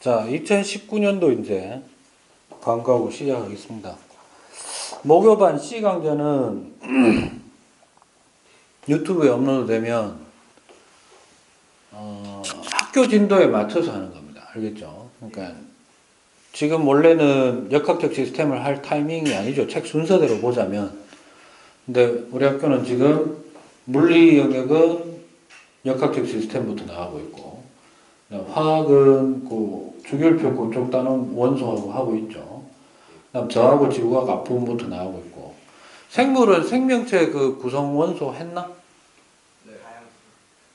자, 2019년도 이제 광고하고 시작하겠습니다. 목요반 C강좌는 유튜브에 업로드되면 학교 진도에 맞춰서 하는 겁니다. 알겠죠? 그러니까 지금 원래는 역학적 시스템을 할 타이밍이 아니죠. 책 순서대로 보자면. 근데 우리 학교는 지금 물리 영역은 역학적 시스템부터 나가고 있고, 화학은 그 주기율표 그쪽 따는 원소하고 하고 있죠. 그다음 저하고 지구과학 앞부분부터 나오고 있고, 생물은 생명체 그 구성 원소 했나? 네.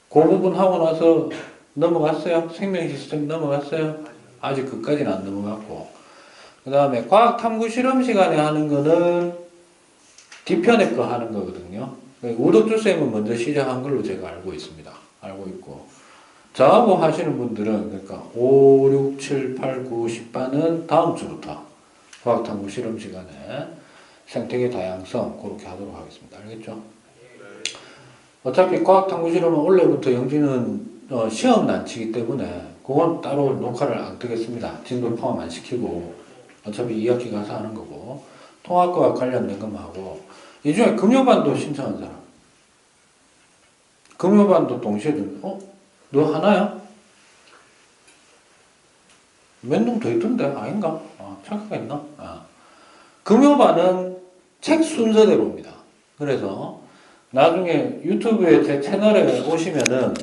그 부분 하고 나서 넘어갔어요? 생명 시스템 넘어갔어요? 아직 그까지는 안 넘어갔고, 그 다음에 과학 탐구 실험 시간에 하는 거는 뒤편에 거 하는 거거든요. 우덕주 쌤은 먼저 시작한 걸로 제가 알고 있습니다. 알고 있고, 저하고 하시는 분들은 그러니까 5, 6, 7, 8, 9, 10반은 다음 주부터 과학 탐구 실험 시간에 생태계 다양성 그렇게 하도록 하겠습니다. 알겠죠? 어차피 과학 탐구 실험은 원래부터 영지는 시험 난치기 때문에 그건 따로 녹화를 안 뜨겠습니다. 진도 포함 안 시키고 어차피 2학기 가서 하는 거고, 통합과 관련된 것만 하고, 이 중에 금요반도 신청한 사람, 금요반도 동시에 너 하나야? 몇 놈 더 있던데? 아닌가? 착각했나? 금요반은 책 순서대로입니다. 그래서 나중에 유튜브에 제 채널에 오시면은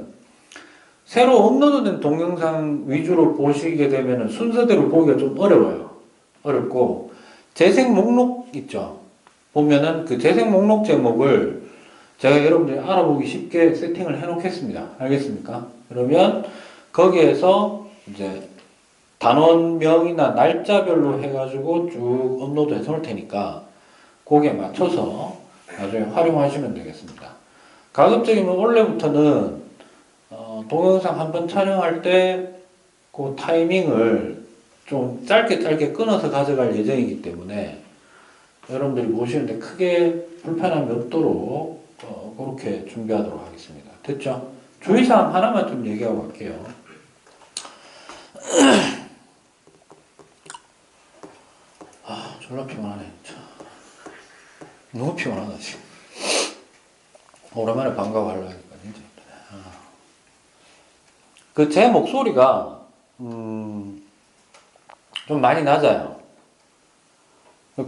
새로 업로드된 동영상 위주로 보시게 되면은 순서대로 보기가 좀 어려워요. 어렵고, 재생 목록 있죠? 보면은 그 재생 목록 제목을 제가 여러분들이 알아보기 쉽게 세팅을 해 놓겠습니다. 알겠습니까? 그러면 거기에서 이제 단원명이나 날짜별로 해가지고 쭉 업로드 해서 올 테니까 거기에 맞춰서 나중에 활용하시면 되겠습니다. 가급적이면 원래부터는 동영상 한번 촬영할 때 그 타이밍을 좀 짧게 끊어서 가져갈 예정이기 때문에 여러분들이 보시는데 크게 불편함이 없도록 그렇게 준비하도록 하겠습니다. 됐죠? 주의사항 하나만 좀 얘기하고 갈게요. 졸라 피곤하네. 너무 피곤하다 지금. 오랜만에 방과후 하려고 하니까 진짜 힘드네. 그 제 목소리가 좀 많이 낮아요.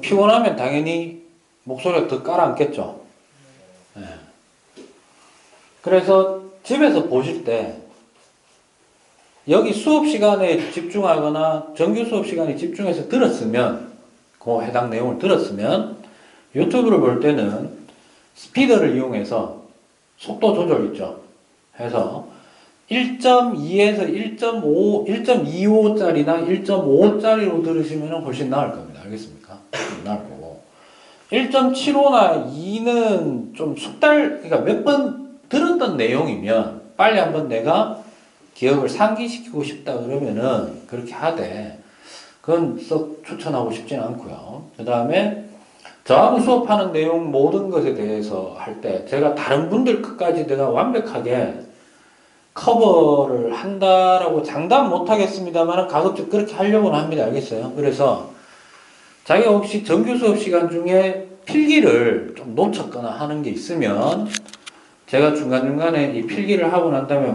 피곤하면 당연히 목소리가 더 깔아앉겠죠. 네. 그래서 집에서 보실 때 여기 수업 시간에 집중하거나 정규 수업 시간에 집중해서 들었으면, 그 해당 내용을 들었으면 유튜브를 볼 때는 스피더를 이용해서 속도 조절 있죠. 해서 1.2에서 1.5, 1.25짜리나 1.5짜리로 들으시면 훨씬 나을 겁니다. 알겠습니까? 나을 거고. 1.75나 2는 좀 그러니까 몇 번 들었던 내용이면 빨리 한번 내가 기억을 상기시키고 싶다 그러면은 그렇게 하되, 그건 썩 추천하고 싶지는 않고요. 그 다음에 저하고 수업하는 내용 모든 것에 대해서 할 때 제가 다른 분들 것까지 내가 완벽하게 커버를 한다라고 장담 못 하겠습니다만 가급적 그렇게 하려고는 합니다. 알겠어요? 그래서 자기가 혹시 정규 수업 시간 중에 필기를 좀 놓쳤거나 하는 게 있으면 제가 중간중간에 이 필기를 하고 난 다음에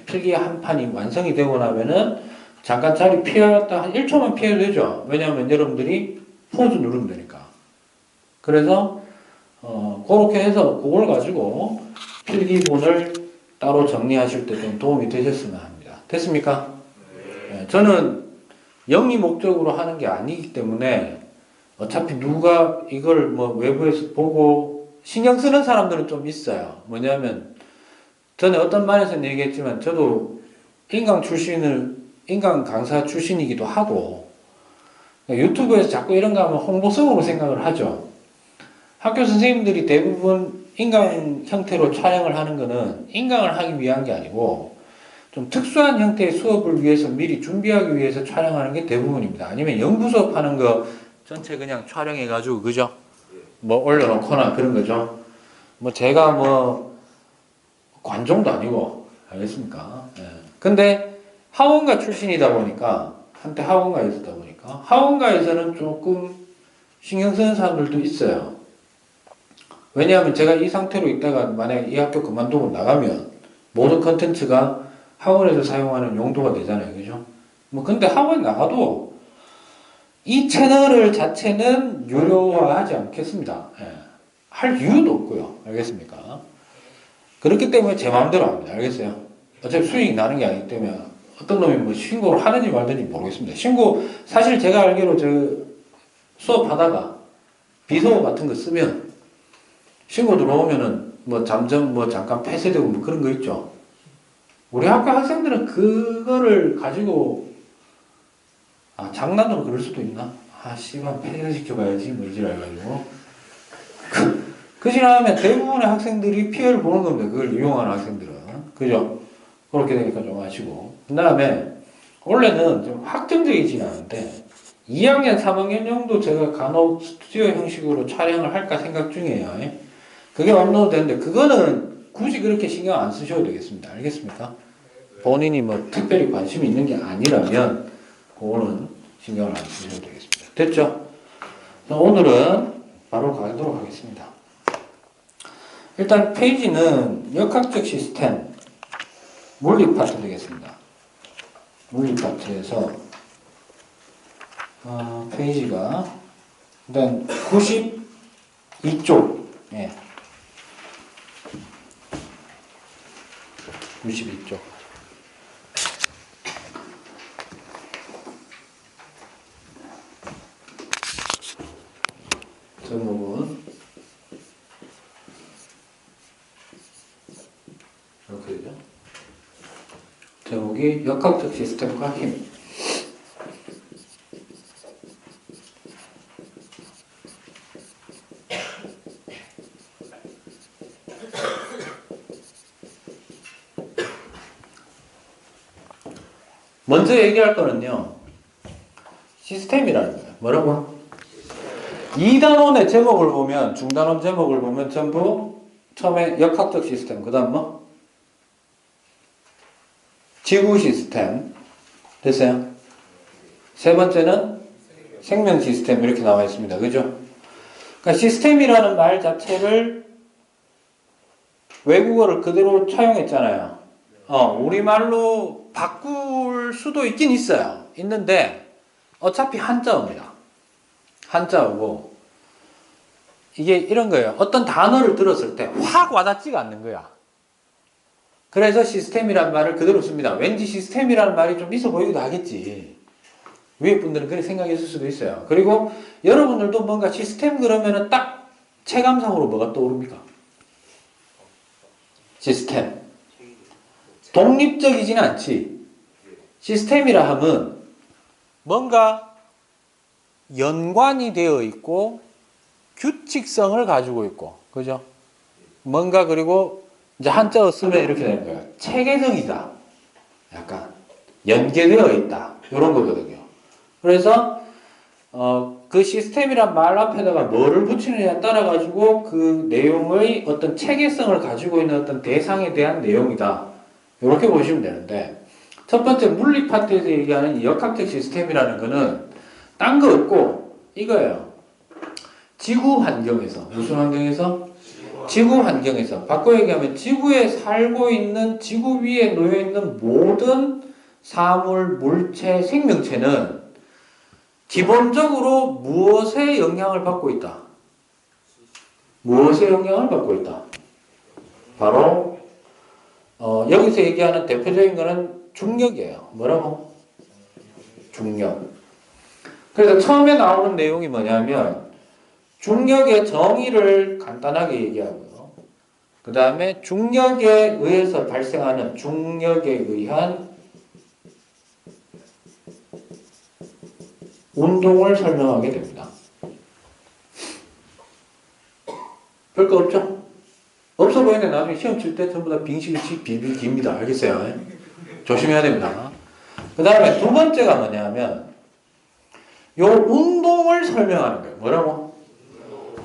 필기 한 판이 완성이 되고 나면은 잠깐 자리 피했다 한 1초만 피해도 되죠. 왜냐하면 여러분들이 포즈 누르면 되니까. 그래서 그렇게 해서 그걸 가지고 필기본을 따로 정리하실 때 좀 도움이 되셨으면 합니다. 됐습니까? 네, 저는 영리 목적으로 하는 게 아니기 때문에 어차피 누가 이걸 뭐 외부에서 보고 신경 쓰는 사람들은 좀 있어요. 뭐냐면 전에 어떤 말에서는 얘기했지만 저도 인강 강사 출신이기도 하고 유튜브에서 자꾸 이런 거 하면 홍보성으로 생각을 하죠. 학교 선생님들이 대부분 인강 형태로 촬영을 하는 거는 인강을 하기 위한 게 아니고 좀 특수한 형태의 수업을 위해서 미리 준비하기 위해서 촬영하는 게 대부분입니다. 아니면 연구 수업 하는 거 전체 그냥 촬영해가지고, 그죠? 뭐 올려놓거나 그런 거죠. 뭐 제가 뭐 관종도 아니고, 알겠습니까? 예. 근데 학원가 출신이다 보니까, 한때 학원가에 있었다 보니까, 학원가에서는 조금 신경 쓰는 사람들도 있어요. 왜냐하면 제가 이 상태로 있다가 만약에 이 학교 그만두고 나가면 모든 컨텐츠가 학원에서 사용하는 용도가 되잖아요. 그죠? 뭐, 근데 학원 나가도 이 채널을 자체는 유료화하지 않겠습니다. 예. 할 이유도 없고요. 알겠습니까? 그렇기 때문에 제 마음대로 합니다. 알겠어요? 어차피 수익이 나는 게 아니기 때문에 어떤 놈이 뭐 신고를 하는지 말든지 모르겠습니다. 신고, 사실 제가 알기로 저 수업하다가 비속어 같은 거 쓰면 신고 들어오면은 뭐 잠정 뭐 잠깐 폐쇄되고 뭐 그런 거 있죠. 우리 학교 학생들은 그거를 가지고 장난으로 그럴 수도 있나? 씨발 폐쇄시켜봐야지 뭐 이지랄 가지고 그 지나면 대부분의 학생들이 피해를 보는 겁니다. 그걸 이용하는 학생들은. 그죠? 그렇게 되니까 좀 아시고. 그 다음에, 원래는 좀 확정적이진 않은데, 2학년, 3학년 정도 제가 간혹 스튜디오 형식으로 촬영을 할까 생각 중이에요. 그게 업로드 되는데, 그거는 굳이 그렇게 신경 안 쓰셔도 되겠습니다. 알겠습니까? 본인이 뭐 특별히 관심이 있는 게 아니라면, 그거는 신경을 안 쓰셔도 되겠습니다. 됐죠? 오늘은 바로 가도록 하겠습니다. 일단 페이지는 역학적 시스템 물리 파트 되겠습니다. 물리 파트에서 페이지가 일단 92쪽 92쪽 제목은 이렇게 되죠. 제목이 역학적 시스템과 힘. 먼저 얘기할 거는요, 시스템이라는 거예요. 뭐라고? 2단원의 제목을 보면, 중단원 제목을 보면 전부 처음에 역학적 시스템, 그 다음 뭐? 지구 시스템. 됐어요? 세 번째는 생명 시스템 이렇게 나와 있습니다. 그죠? 그러니까 시스템이라는 말 자체를 외국어를 그대로 차용했잖아요. 우리말로 바꿀 수도 있긴 있어요. 있는데 어차피 한자어입니다. 한자어고 이게 이런 거예요. 어떤 단어를 들었을 때 확 와닿지가 않는 거야. 그래서 시스템이라는 말을 그대로 씁니다. 왠지 시스템이라는 말이 좀 있어 보이기도 하겠지. 위에 분들은 그렇게 생각했을 수도 있어요. 그리고 여러분들도 뭔가 시스템 그러면은 딱 체감상으로 뭐가 떠오릅니까? 시스템. 독립적이지는 않지. 시스템이라 하면 뭔가 연관이 되어 있고 규칙성을 가지고 있고, 그죠? 뭔가 그리고 이제 한자어 쓰면 이렇게 되는 거예요. 체계적이다. 약간 연계되어 있다. 이런 거거든요. 그래서 그 시스템이란 말 앞에다가 뭐를 붙이느냐에 따라 가지고 그 내용의 어떤 체계성을 가지고 있는 어떤 대상에 대한 내용이다. 이렇게 보시면 되는데, 첫 번째 물리 파트에서 얘기하는 이 역학적 시스템이라는 거는 딴 거 없고 이거예요. 지구 환경에서. 무슨 환경에서? 지구 환경에서. 바꿔 얘기하면 지구에 살고 있는, 지구 위에 놓여 있는 모든 사물, 물체, 생명체는 기본적으로 무엇에 영향을 받고 있다? 무엇에 영향을 받고 있다? 바로 여기서 얘기하는 대표적인 거는 중력이에요. 뭐라고? 중력. 그래서 처음에 나오는 내용이 뭐냐면 중력의 정의를 간단하게 얘기하고요. 그 다음에 중력에 의해서 발생하는 중력에 의한 운동을 설명하게 됩니다. 별거 없죠? 없어 보이는데 나중에 시험 칠 때 전부 다 빙식이 비깁니다. 알겠어요? 조심해야 됩니다. 그 다음에 두 번째가 뭐냐면 요 운동을 설명하는 거예요. 뭐라고?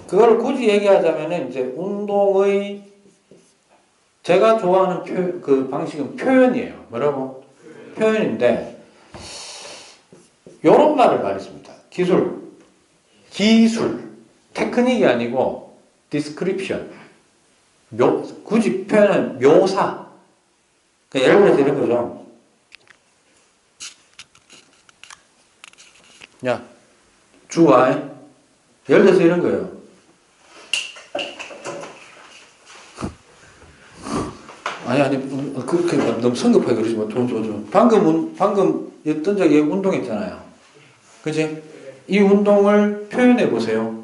그걸 굳이 얘기하자면 이제 운동의 제가 좋아하는 그 방식은 표현이에요. 뭐라고? 표현인데 요런 말을 많이 씁니다. 기술, 테크닉이 아니고 description. 굳이 표현은 묘사. 그러니까 예를 들어서 이런 거죠. 야, 주와. 예를 들어서 이런 거예요. 아니, 그렇게 너무 성급하게 그러지 마. 방금 했던 적이 운동했잖아요. 그지? 이 운동을 표현해 보세요.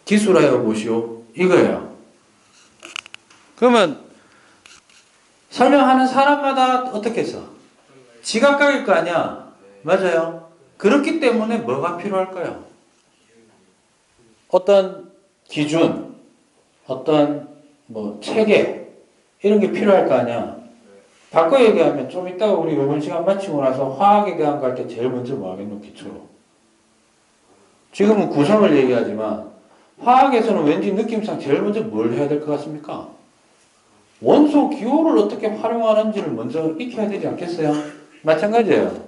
기술하여 보시오. 이거예요. 그러면 설명하는 사람마다 어떻게 했어? 지각각일 거 아니야? 맞아요. 그렇기 때문에 뭐가 필요할까요? 어떤 기준, 어떤 뭐 체계 이런 게 필요할 거 아니야. 바꿔 얘기하면 좀 이따가 우리 이번 시간 마치고 나서 화학에 대한 거 할 때 제일 먼저 뭐 하겠노? 기초로. 지금은 구성을 얘기하지만 화학에서는 왠지 느낌상 제일 먼저 뭘 해야 될 것 같습니까? 원소 기호를 어떻게 활용하는지를 먼저 익혀야 되지 않겠어요? 마찬가지예요.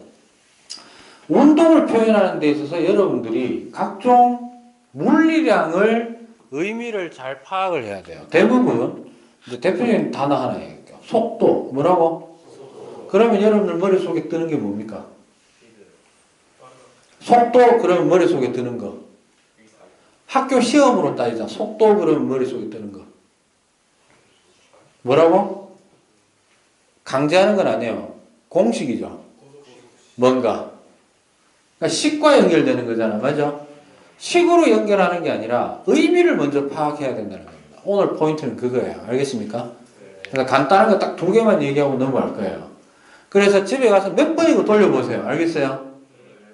운동을 표현하는 데 있어서 여러분들이 각종 물리량을 의미를 잘 파악을 해야 돼요. 대부분 이제 대표적인 단어 하나 얘기할게요. 속도. 뭐라고? 그러면 여러분들 머릿속에 뜨는 게 뭡니까? 속도 그러면 머릿속에 드는 거. 학교 시험으로 따지자. 속도 그러면 머릿속에 뜨는 거. 뭐라고? 강제하는 건 아니에요. 공식이죠. 뭔가. 그러니까 식과 연결되는 거잖아. 맞아? 식으로 연결하는 게 아니라 의미를 먼저 파악해야 된다는 겁니다. 오늘 포인트는 그거예요. 알겠습니까? 그러니까 간단한 거 딱 2개만 얘기하고 넘어갈 거예요. 그래서 집에 가서 몇 번이고 돌려보세요. 알겠어요?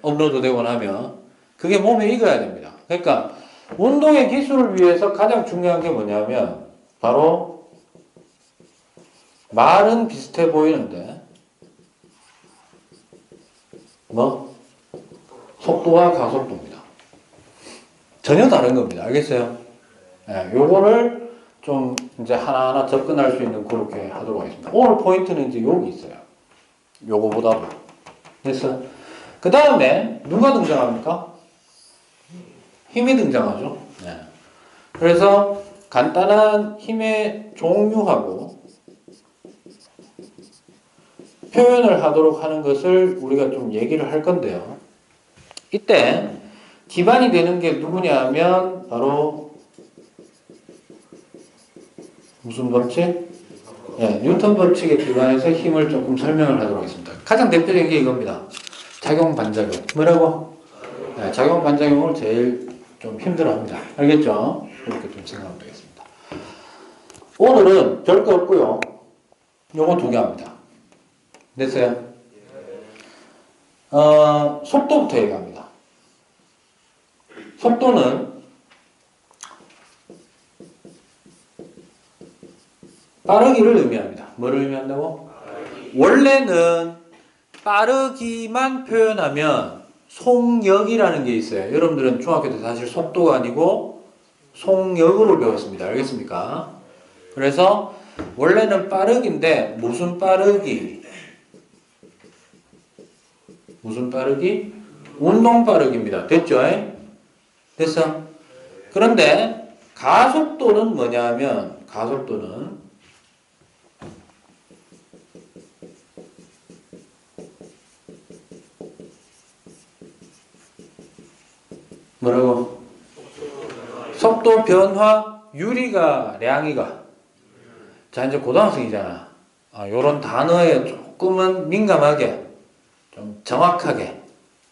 업로드 되고 나면. 그게 몸에 익어야 됩니다. 그러니까 운동의 기술을 위해서 가장 중요한 게 뭐냐면 바로 말은 비슷해 보이는데 뭐? 속도와 가속도입니다. 전혀 다른 겁니다. 알겠어요? 네, 요거를 좀 이제 하나하나 접근할 수 있는 그렇게 하도록 하겠습니다. 오늘 포인트는 이제 여기 있어요. 요거보다도. 됐어? 그 다음에 누가 등장합니까? 힘이 등장하죠. 네. 그래서 간단한 힘의 종류하고 표현을 하도록 하는 것을 우리가 좀 얘기를 할 건데요. 이때 기반이 되는 게 누구냐 하면 바로 무슨 법칙? 네, 뉴턴 법칙에 기반해서 힘을 조금 설명을 하도록 하겠습니다. 가장 대표적인 게 이겁니다. 작용 반작용. 뭐라고? 네, 작용 반작용을 제일 좀 힘들어합니다. 알겠죠? 이렇게 좀 생각하면 되겠습니다. 오늘은 별거 없고요. 요거 2개 합니다. 됐어요? 속도부터 얘기합니다. 속도는 빠르기를 의미합니다. 뭐를 의미한다고? 원래는 빠르기만 표현하면 속력이라는 게 있어요. 여러분들은 중학교 때 사실 속도가 아니고 속력으로 배웠습니다. 알겠습니까? 그래서 원래는 빠르기인데 무슨 빠르기? 무슨 빠르기? 운동 빠르기입니다. 됐죠? 됐어? 그런데 가속도는 뭐냐 하면 가속도는 뭐라고? 속도 변화 유리가 량이가. 자, 이제 고등학생이잖아. 요런 단어에 조금은 민감하게 좀 정확하게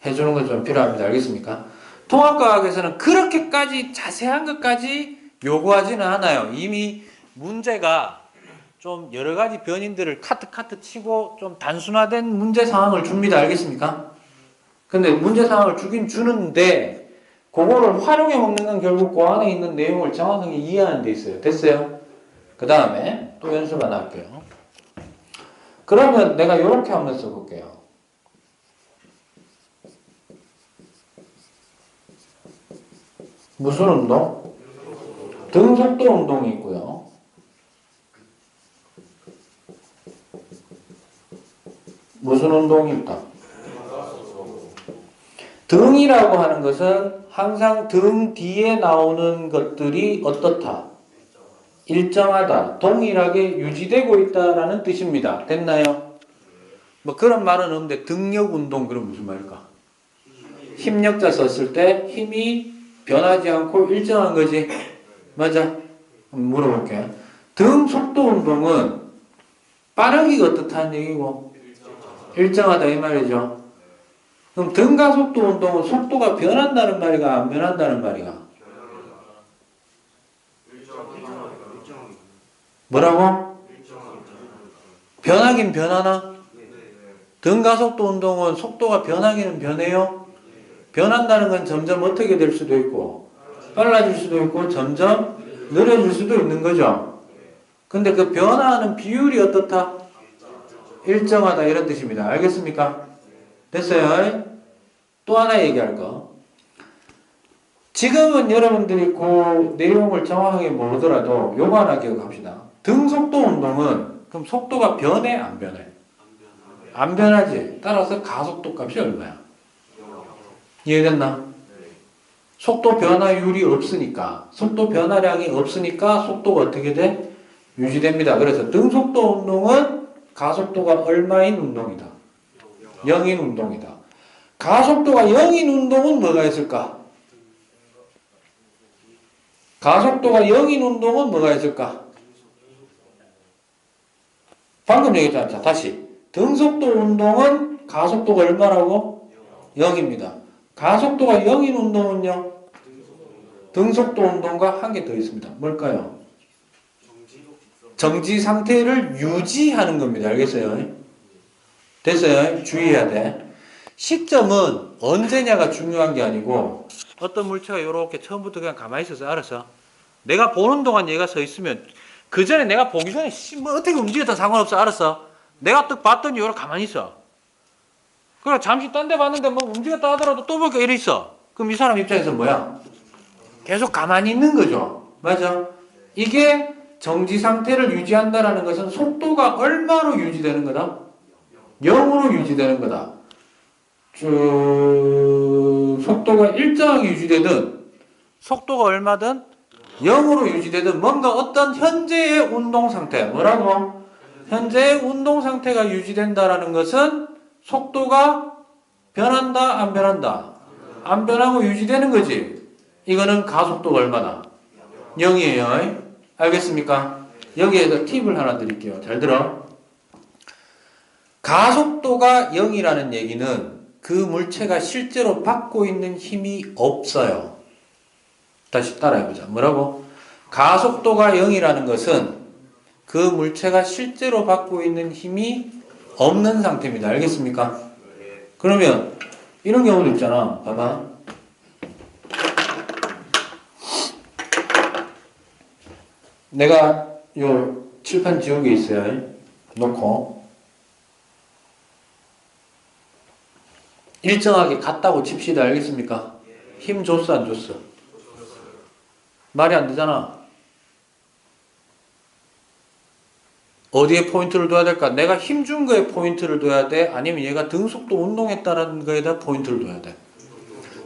해주는 것 좀 필요합니다. 알겠습니까? 통합과학에서는 그렇게까지 자세한 것까지 요구하지는 않아요. 이미 문제가 좀 여러 가지 변인들을 카트 치고 좀 단순화된 문제 상황을 줍니다. 알겠습니까? 근데 문제 상황을 주긴 주는데 그거를 활용해 먹는 건 결국 그 안에 있는 내용을 정확하게 이해하는 데 있어요. 됐어요? 그 다음에 또 연습 하나 할게요. 그러면 내가 이렇게 한번 써볼게요. 무슨 운동? 등속도 운동이 있고요. 무슨 운동입니까? 등이라고 하는 것은 항상 등 뒤에 나오는 것들이 어떻다? 일정하다, 동일하게 유지되고 있다라는 뜻입니다. 됐나요? 뭐 그런 말은 없는데 등력 운동 그럼 무슨 말일까? 힘력자 썼을 때 힘이 변하지 않고 일정한 거지. 맞아? 물어볼게. 등 속도 운동은 빠르기가 어떻다는 얘기고 일정하다 이 말이죠. 그럼 등 가속도 운동은 속도가 변한다는 말이가 안 변한다는 말이가? 뭐라고? 변하긴 변하나? 등 가속도 운동은 속도가 변하기는 변해요? 변한다는 건 점점 어떻게 될 수도 있고 빨라질 수도 있고 점점 느려질 수도 있는 거죠. 근데 그 변화하는 비율이 어떻다? 일정하다 이런 뜻입니다. 알겠습니까? 됐어요? 또 하나 얘기할 거. 지금은 여러분들이 그 내용을 정확하게 모르더라도 요거 하나 기억합시다. 등속도 운동은 그럼 속도가 변해 안 변해? 안 변하지. 따라서 가속도 값이 얼마야? 이해됐나? 속도 변화율이 없으니까 속도 변화량이 없으니까 속도가 어떻게 돼? 유지됩니다. 그래서 등속도 운동은 가속도가 얼마인 운동이다? 0인 운동이다. 가속도가 0인 운동은 뭐가 있을까? 가속도가 0인 운동은 뭐가 있을까? 방금 얘기했잖아. 자, 다시. 등속도 운동은 가속도가 얼마라고? 0입니다. 가속도가 0인 운동은요? 등속도 운동과 한 개 더 있습니다. 뭘까요? 정지 상태를 유지하는 겁니다. 알겠어요? 됐어요? 주의해야 돼. 시점은 언제냐가 중요한 게 아니고 어떤 물체가 이렇게 처음부터 그냥 가만히 있어서 알아서 내가 보는 동안 얘가 서 있으면 그 전에 내가 보기 전에 뭐 어떻게 움직였다 상관없어. 알았어. 내가 딱 봤더니 이렇게 가만히 있어. 그래 잠시 딴 데 봤는데 뭐 움직였다 하더라도 또 보니까 이래 있어. 그럼 이 사람 입장에서 뭐야? 계속 가만히 있는 거죠. 맞아? 이게 정지 상태를 유지한다는 것은 속도가 얼마로 유지되는 거다? 0으로 유지되는 거다. 속도가 일정하게 유지되든 속도가 얼마든 0으로 유지되든 뭔가 어떤 현재의 운동 상태 뭐라고? 현재의 운동 상태가 유지된다라는 것은 속도가 변한다 안 변한다? 안 변하고 유지되는 거지. 이거는 가속도가 얼마나? 0이에요. 알겠습니까? 여기에서 팁을 하나 드릴게요. 잘 들어. 가속도가 0이라는 얘기는 그 물체가 실제로 받고 있는 힘이 없어요. 다시 따라해보자. 뭐라고? 가속도가 0이라는 것은 그 물체가 실제로 받고 있는 힘이 없는 상태입니다. 알겠습니까? 그러면 이런 경우도 있잖아. 봐봐. 내가 요 칠판 지운 게 있어요. 놓고 일정하게 갔다고 칩시다. 알겠습니까? 힘 줬어 안 줬어? 말이 안 되잖아. 어디에 포인트를 둬야 될까? 내가 힘 준 거에 포인트를 둬야 돼? 아니면 얘가 등속도 운동했다는 거에다 포인트를 둬야 돼?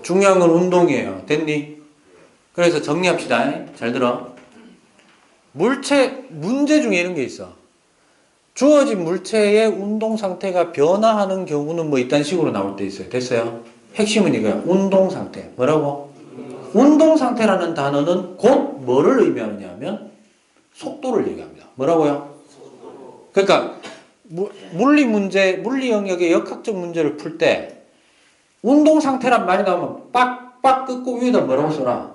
중요한 건 운동이에요. 됐니? 그래서 정리합시다. 잘 들어. 문제 중에 이런 게 있어. 주어진 물체의 운동 상태가 변화하는 경우는 뭐 이딴 식으로 나올 때 있어요. 됐어요? 핵심은 이거야. 운동 상태. 뭐라고? 운동 상태라는 단어는 곧 뭐를 의미하느냐 하면 속도를 얘기합니다. 뭐라고요? 그러니까 물리 문제, 물리 영역의 역학적 문제를 풀 때 운동 상태란 말이 나오면 빡빡 끄고 위에다 뭐라고 써라?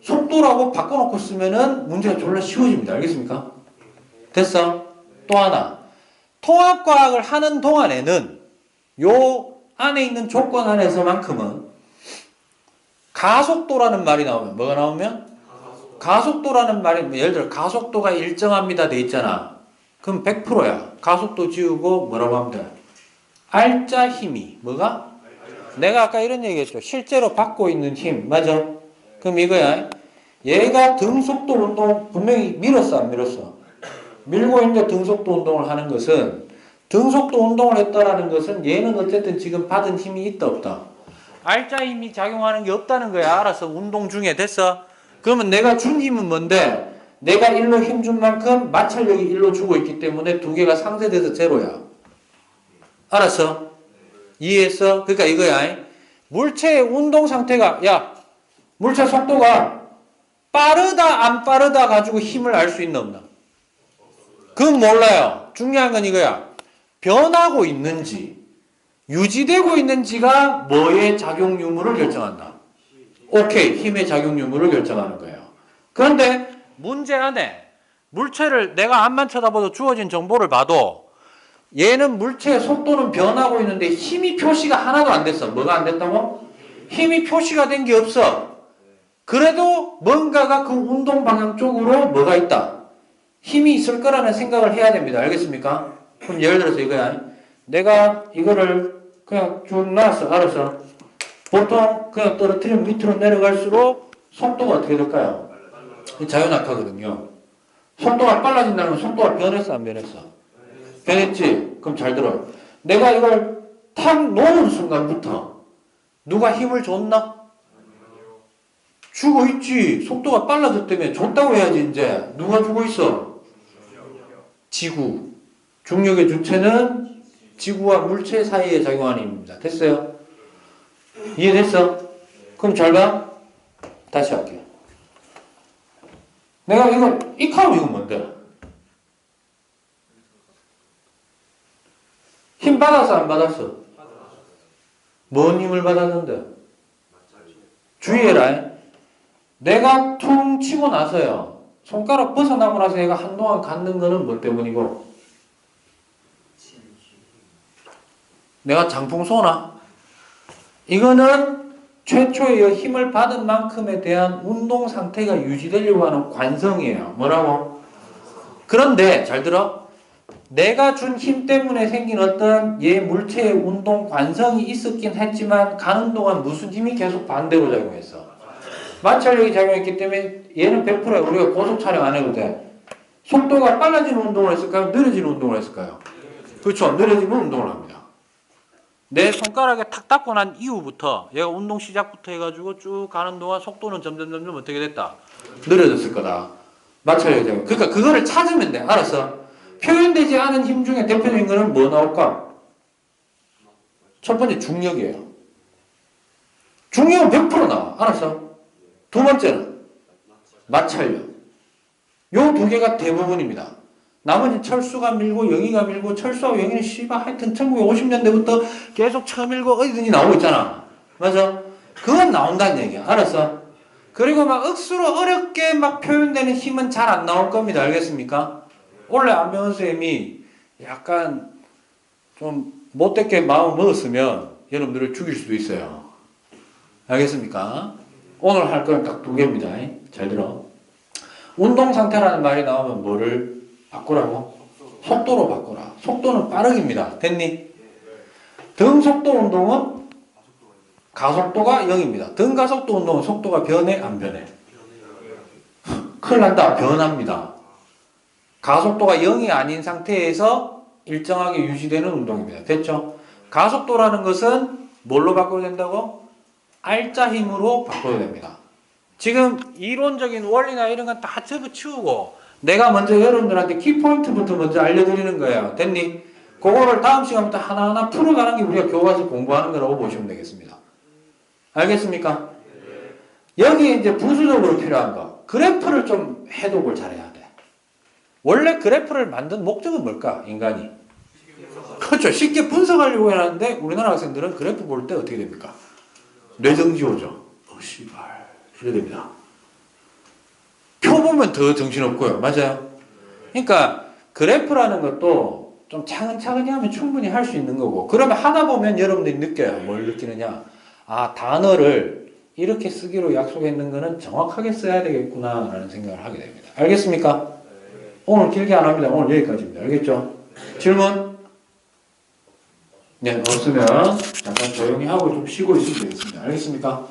속도라고 바꿔놓고 쓰면은 문제가 졸라 쉬워집니다. 알겠습니까? 됐어? 또 하나. 통합과학을 하는 동안에는 요 안에 있는 조건 안에서만큼은 가속도라는 말이 나오면 뭐가 나오면? 가속도라는 말이 예를 들어 가속도가 일정합니다 돼 있잖아. 그럼 100%야. 가속도 지우고 뭐라고 하면 돼? 알짜 힘이 뭐가? 내가 아까 이런 얘기했죠. 실제로 받고 있는 힘 맞아? 그럼 이거야. 얘가 등속도 운동 분명히 밀었어 안 밀었어? 밀고 있는데 등속도 운동을 하는 것은 등속도 운동을 했다라는 것은 얘는 어쨌든 지금 받은 힘이 있다 없다. 알짜 힘이 작용하는 게 없다는 거야. 알았어. 운동 중에 됐어. 그러면 내가 준 힘은 뭔데? 내가 일로 힘 준 만큼 마찰력이 일로 주고 있기 때문에 두 개가 상쇄돼서 제로야. 알았어? 이해했어? 그러니까 이거야. 물체의 운동 상태가 야 물체 속도가 빠르다 안 빠르다 가지고 힘을 알 수 있나 없나? 그건 몰라요. 중요한 건 이거야. 변하고 있는지 유지되고 있는지가 뭐의 작용 유무를 결정한다. 오케이. 힘의 작용 유무를 결정하는 거예요. 그런데 문제 안에 물체를 내가 앞만 쳐다봐도 주어진 정보를 봐도 얘는 물체의 속도는 변하고 있는데 힘이 표시가 하나도 안 됐어. 뭐가 안 됐다고? 힘이 표시가 된 게 없어. 그래도 뭔가가 그 운동 방향 쪽으로 뭐가 있다. 힘이 있을 거라는 생각을 해야 됩니다. 알겠습니까? 그럼 예를 들어서 이거야. 내가 이거를 그냥 쭉 놨어. 알았어. 보통 그냥 떨어뜨리면 밑으로 내려갈수록 속도가 어떻게 될까요? 자연악하거든요. 속도가 빨라진다는 건 속도가 변했어 안 변했어? 변했지? 그럼 잘 들어. 내가 이걸 탁 놓은 순간부터 누가 힘을 줬나? 주고 있지. 속도가 빨라졌다며 줬다고 해야지 이제. 누가 주고 있어? 지구. 중력의 주체는 지구와 물체 사이에 작용하는 힘입니다. 됐어요? 이해됐어? 그럼 잘 봐. 다시 할게요. 내가 이거 이카로 이건 뭔데? 힘 받았어 안 받았어? 뭔 힘을 받았는데? 주의해라. 내가 퉁 치고 나서요. 손가락 벗어나고 나서 얘가 한동안 갖는 거는 뭐 때문이고? 내가 장풍 쏘나? 이거는 최초의 힘을 받은 만큼에 대한 운동 상태가 유지되려고 하는 관성이에요. 뭐라고? 그런데 잘 들어. 내가 준 힘 때문에 생긴 어떤 얘 물체의 운동 관성이 있었긴 했지만 가는 동안 무슨 힘이 계속 반대로 작용했어? 마찰력이 작용했기 때문에 얘는 100%야. 우리가 고속 촬영 안 해도 돼. 속도가 빨라지는 운동을 했을까요? 느려지는 운동을 했을까요? 그렇죠. 느려지는 운동을 합니다. 내 손가락에 탁 닿고 난 이후부터 얘가 운동 시작부터 해가지고 쭉 가는 동안 속도는 점점 어떻게 됐다? 느려졌을 거다. 마찰력이 작용. 그러니까 그거를 찾으면 돼. 알았어? 표현되지 않은 힘 중에 대표적인 거는 뭐 나올까? 첫 번째 중력이에요. 중력은 100% 나와. 알았어? 두 번째는 마찰력. 요 두 개가 대부분입니다. 나머지 철수가 밀고 영희가 밀고 철수하고 영희는 씨발 하여튼 1950년대부터 계속 쳐밀고 어디든지 나오고 있잖아. 맞아? 그건 나온다는 얘기야. 알았어? 그리고 막 억수로 어렵게 막 표현되는 힘은 잘 안 나올 겁니다. 알겠습니까? 원래 안병헌 쌤이 약간 좀 못되게 마음 먹었으면 여러분들을 죽일 수도 있어요. 알겠습니까? 오늘 할 건 딱 두 개입니다. 잘 들어. 운동 상태라는 말이 나오면 뭐를 바꾸라고? 속도로 바꾸라. 속도는 빠르기입니다. 됐니? 등속도 운동은 가속도가 0입니다. 등가속도 운동은 속도가 변해 안 변해? 큰일 난다. 변합니다. 가속도가 0이 아닌 상태에서 일정하게 유지되는 운동입니다. 됐죠? 가속도라는 것은 뭘로 바꿔야 된다고? 알짜 힘으로 바꿔야 됩니다. 지금 이론적인 원리나 이런 건 다 접어치우고 내가 먼저 여러분들한테 키포인트부터 먼저 알려드리는 거예요. 됐니? 그거를 다음 시간부터 하나하나 풀어가는 게 우리가 교과서 공부하는 거라고 보시면 되겠습니다. 알겠습니까? 여기에 이제 부수적으로 필요한 거. 그래프를 좀 해독을 잘해야 돼. 원래 그래프를 만든 목적은 뭘까? 인간이. 그렇죠. 쉽게 분석하려고 하는데 우리나라 학생들은 그래프 볼 때 어떻게 됩니까? 뇌정지 오죠. 씨발. 이래 됩니다. 표 보면 더 정신없고요. 맞아요? 그러니까 그래프라는 것도 좀 차근차근히 하면 충분히 할 수 있는 거고 그러면 하다 보면 여러분들이 느껴요. 뭘 느끼느냐? 아, 단어를 이렇게 쓰기로 약속했는 거는 정확하게 써야 되겠구나 라는 생각을 하게 됩니다. 알겠습니까? 오늘 길게 안 합니다. 오늘 여기까지입니다. 알겠죠? 질문? 네, 없으면 잠깐 조용히 하고 좀 쉬고 있으면 되겠습니다. 알겠습니까?